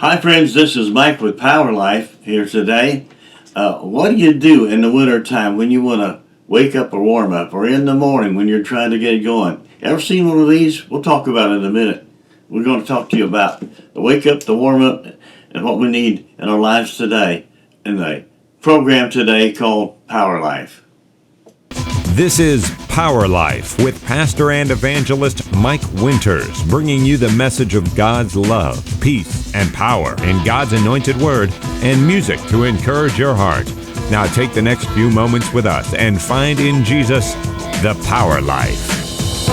Hi friends, this is Mike with Power Life here today. What do you do in the winter time when you want to wake up or warm up, or in the morning when you're trying to get going? Ever seen one of these? We'll talk about it in a minute. We're going to talk to you about the wake up, the warm up, and what we need in our lives today in the program today called Power Life. This is Power Life with Pastor and Evangelist Mike Winters, bringing you the message of God's love, peace, and power in God's anointed word and music to encourage your heart. Now take the next few moments with us and find in Jesus the Power Life.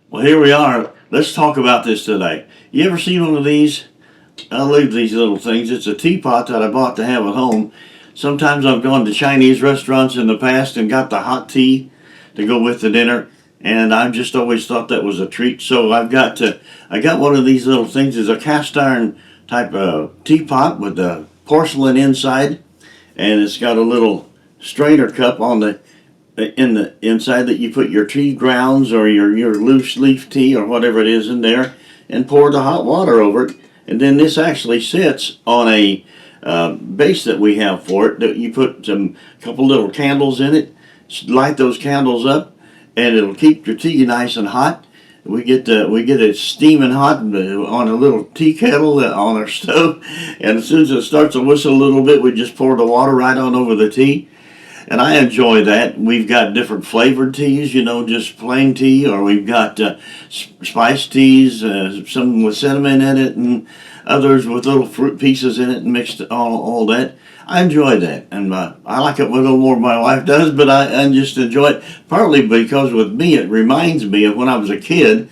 Well, here we are. Let's talk about this today. You ever seen one of these? I love these little things. It's a teapot that I bought to have at home. Sometimes I've gone to Chinese restaurants in the past and got the hot tea to go with the dinner, and I've just always thought that was a treat. So I got one of these little things. It's a cast iron type of teapot with the porcelain inside, and it's got a little strainer cup on the inside that you put your tea grounds or your loose leaf tea or whatever it is in there, and pour the hot water over it. And then this actually sits on a base that we have for it. That you put a couple little candles in it, light those candles up, and it'll keep your tea nice and hot. We get it steaming hot on a little tea kettle on our stove, and as soon as it starts to whistle a little bit, we just pour the water right on over the tea. And I enjoy that. We've got different flavored teas, just plain tea, or we've got spice teas, some with cinnamon in it, and others with little fruit pieces in it, and mixed all that. I enjoy that, and I like it a little more than my wife does, but I just enjoy it, partly because with me it reminds me of when I was a kid,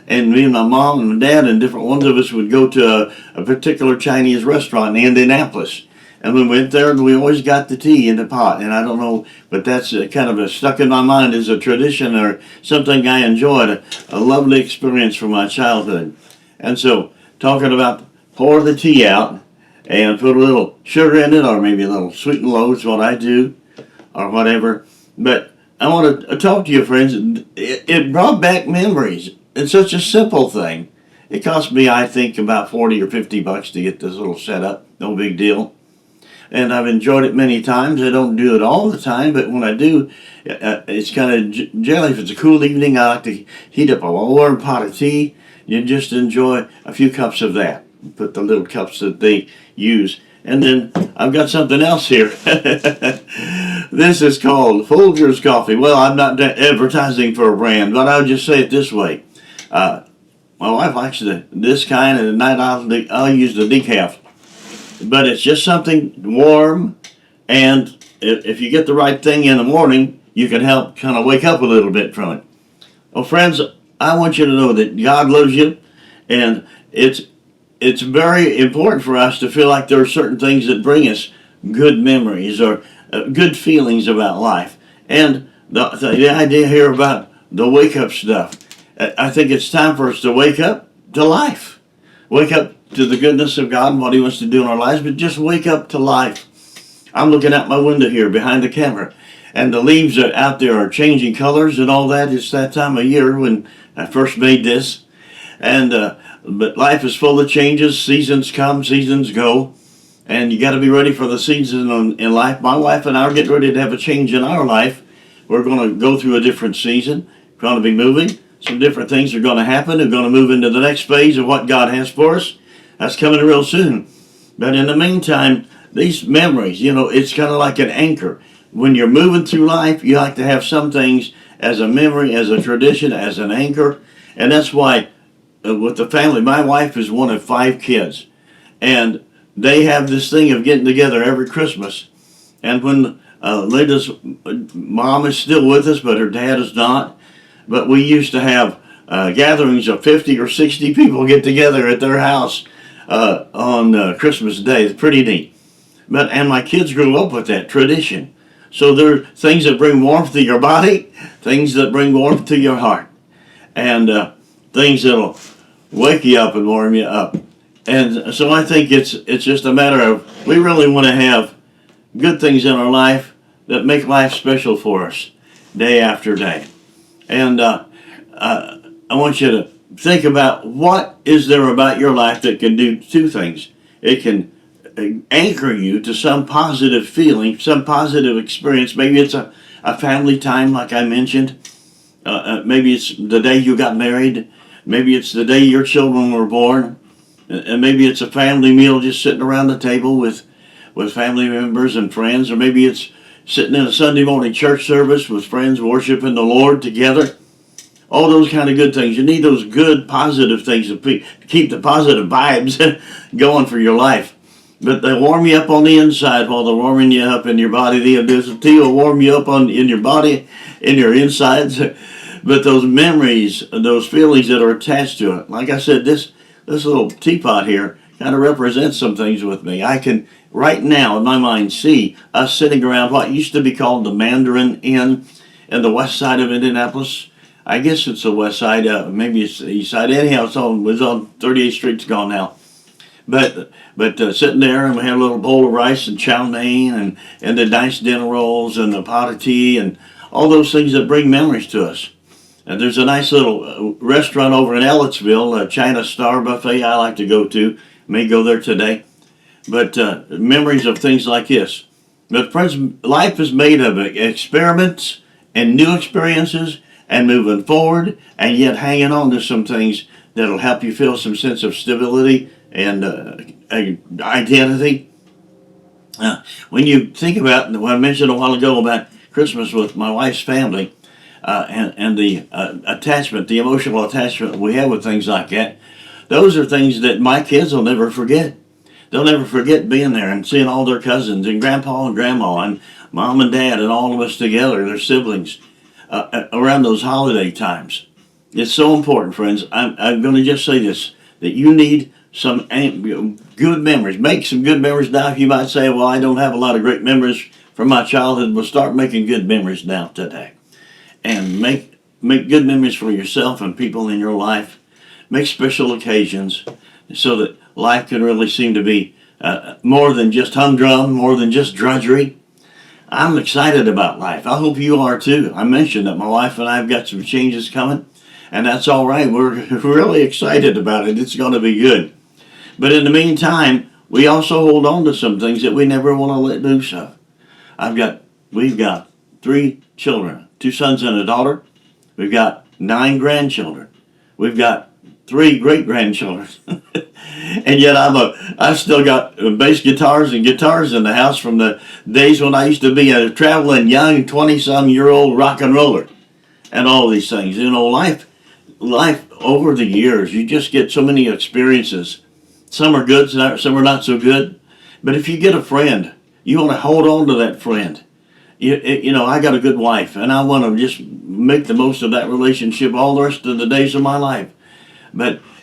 and me and my mom and my dad and different ones of us would go to a particular Chinese restaurant in Indianapolis. And we went there, and we always got the tea in the pot. And I don't know, but that's kind of stuck in my mind as a tradition or something I enjoyed, a lovely experience from my childhood. And so, talking about pour the tea out and put a little sugar in it, or maybe a little sweet and low is what I do, or whatever. But I want to talk to you, friends. It brought back memories. It's such a simple thing. It cost me, I think, about $40 or $50 to get this little setup. No big deal. And I've enjoyed it many times. I don't do it all the time, but when I do, it's kind of generally, if it's a cool evening, I like to heat up a warm pot of tea. You just enjoy a few cups of that. Put the little cups that they use. And then I've got something else here. This is called Folgers Coffee. Well, I'm not advertising for a brand, but I'll just say it this way. My wife likes this kind, and at night I'll use the decaf. But it's just something warm, and if you get the right thing in the morning, you can help kind of wake up a little bit from it. Well, friends, I want you to know that God loves you, and it's very important for us to feel like there are certain things that bring us good memories or good feelings about life. And the idea here about the wake-up stuff, I think it's time for us to wake up to life. Wake up to the goodness of God and what He wants to do in our lives, but just wake up to life. I'm looking out my window here behind the camera, and the leaves out there are changing colors and all that. It's that time of year when I first made this. And but life is full of changes. Seasons come, seasons go, and you got to be ready for the season in life. My wife and I are getting ready to have a change in our life. We're going to go through a different season. We're going to be moving. Some different things are going to happen. We're going to move into the next phase of what God has for us. That's coming real soon. But in the meantime, these memories, it's kind of like an anchor. When you're moving through life, you like to have some things as a memory, as a tradition, as an anchor. And that's why with the family, my wife is one of 5 kids. And they have this thing of getting together every Christmas. And when Linda's mom is still with us, but her dad is not. But we used to have gatherings of 50 or 60 people get together at their house on Christmas Day. It's pretty neat. And my kids grew up with that tradition. So there are things that bring warmth to your body, things that bring warmth to your heart, and things that'll wake you up and warm you up. And so I think it's just a matter of, we really want to have good things in our life that make life special for us day after day. And I want you to think about what is there about your life that can do two things. It can anchor you to some positive feeling, some positive experience. Maybe it's a family time, like I mentioned. Maybe it's the day you got married. Maybe it's the day your children were born. And maybe it's a family meal just sitting around the table with family members and friends. Or maybe it's sitting in a Sunday morning church service with friends worshiping the Lord together. All those kind of good things. You need those good, positive things to keep the positive vibes going for your life. But they warm you up on the inside while they're warming you up in your body. The tea will warm you up in your body, in your insides. But those memories, those feelings that are attached to it. Like I said, this little teapot here kind of represents some things with me. I can, right now, in my mind, see us sitting around what used to be called the Mandarin Inn in the west side of Indianapolis. I guess it's the west side, maybe it's the east side. Anyhow, it was on 38th Street, it's gone now. But sitting there, and we had a little bowl of rice and chow mein and the nice dinner rolls and the pot of tea and all those things that bring memories to us. And there's a nice little restaurant over in Ellettsville, a China Star Buffet I like to go to. May go there today. But memories of things like this. But friends, life is made of experiments and new experiences and moving forward and yet hanging on to some things that'll help you feel some sense of stability and identity. When you think about what I mentioned a while ago about Christmas with my wife's family, and the attachment, the emotional attachment we have with things like that, those are things that my kids will never forget. They'll never forget being there and seeing all their cousins and grandpa and grandma and mom and dad and all of us together, their siblings, around those holiday times. It's so important, friends. I'm going to just say this, that you need some good memories. Make some good memories now. You might say, well, I don't have a lot of great memories from my childhood. Well, start making good memories now today. And make good memories for yourself and people in your life. Make special occasions so that life can really seem to be more than just humdrum, more than just drudgery. I'm excited about life. I hope you are too. I mentioned that my wife and I have got some changes coming, and that's all right. We're really excited about it. It's going to be good. But in the meantime, we also hold on to some things that we never want to let loose of. We've got 3 children, 2 sons and a daughter. We've got 9 grandchildren. We've got 3 great-grandchildren. And yet I've still got bass guitars and guitars in the house from the days when I used to be a traveling young 20-some-year-old rock and roller. And all these things. You know, life over the years, you just get so many experiences. Some are good, some are not so good. But if you get a friend, you want to hold on to that friend. You know, I got a good wife, and I want to just make the most of that relationship all the rest of the days of my life.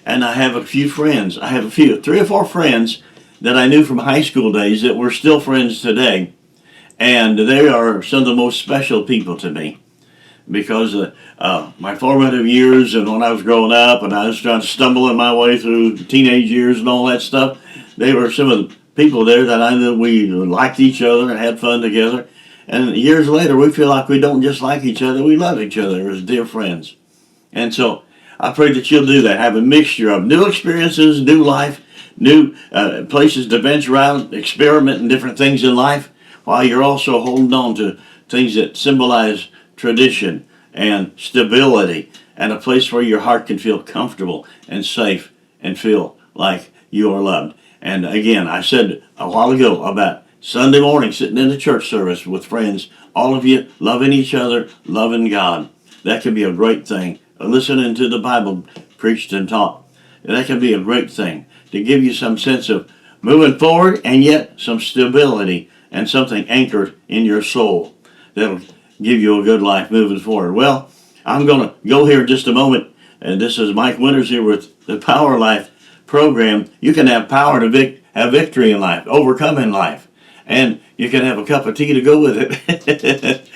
And I have a few friends. I have 3 or 4 friends that I knew from high school days that we're still friends today. And they are some of the most special people to me. Because my formative years and when I was growing up and I was trying to stumble in my way through teenage years and all that stuff, they were some of the people there that I knew we liked each other and had fun together. And years later, we feel like we don't just like each other, we love each other as dear friends. And so I pray that you'll do that. Have a mixture of new experiences, new life, new places to venture out, experiment in different things in life, while you're also holding on to things that symbolize tradition and stability and a place where your heart can feel comfortable and safe and feel like you are loved. And again, I said a while ago about Sunday morning sitting in the church service with friends, all of you loving each other, loving God. That can be a great thing. Listening to the Bible preached and taught. That can be a great thing to give you some sense of moving forward and yet some stability and something anchored in your soul that'll give you a good life moving forward. Well, I'm going to go here in just a moment. And this is Mike Winters here with the Power Life program. You can have power to have victory in life, overcome in life. And you can have a cup of tea to go with it.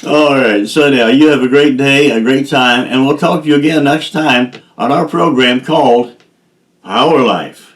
All right, so now you have a great day, a great time, and we'll talk to you again next time on our program called Power Life.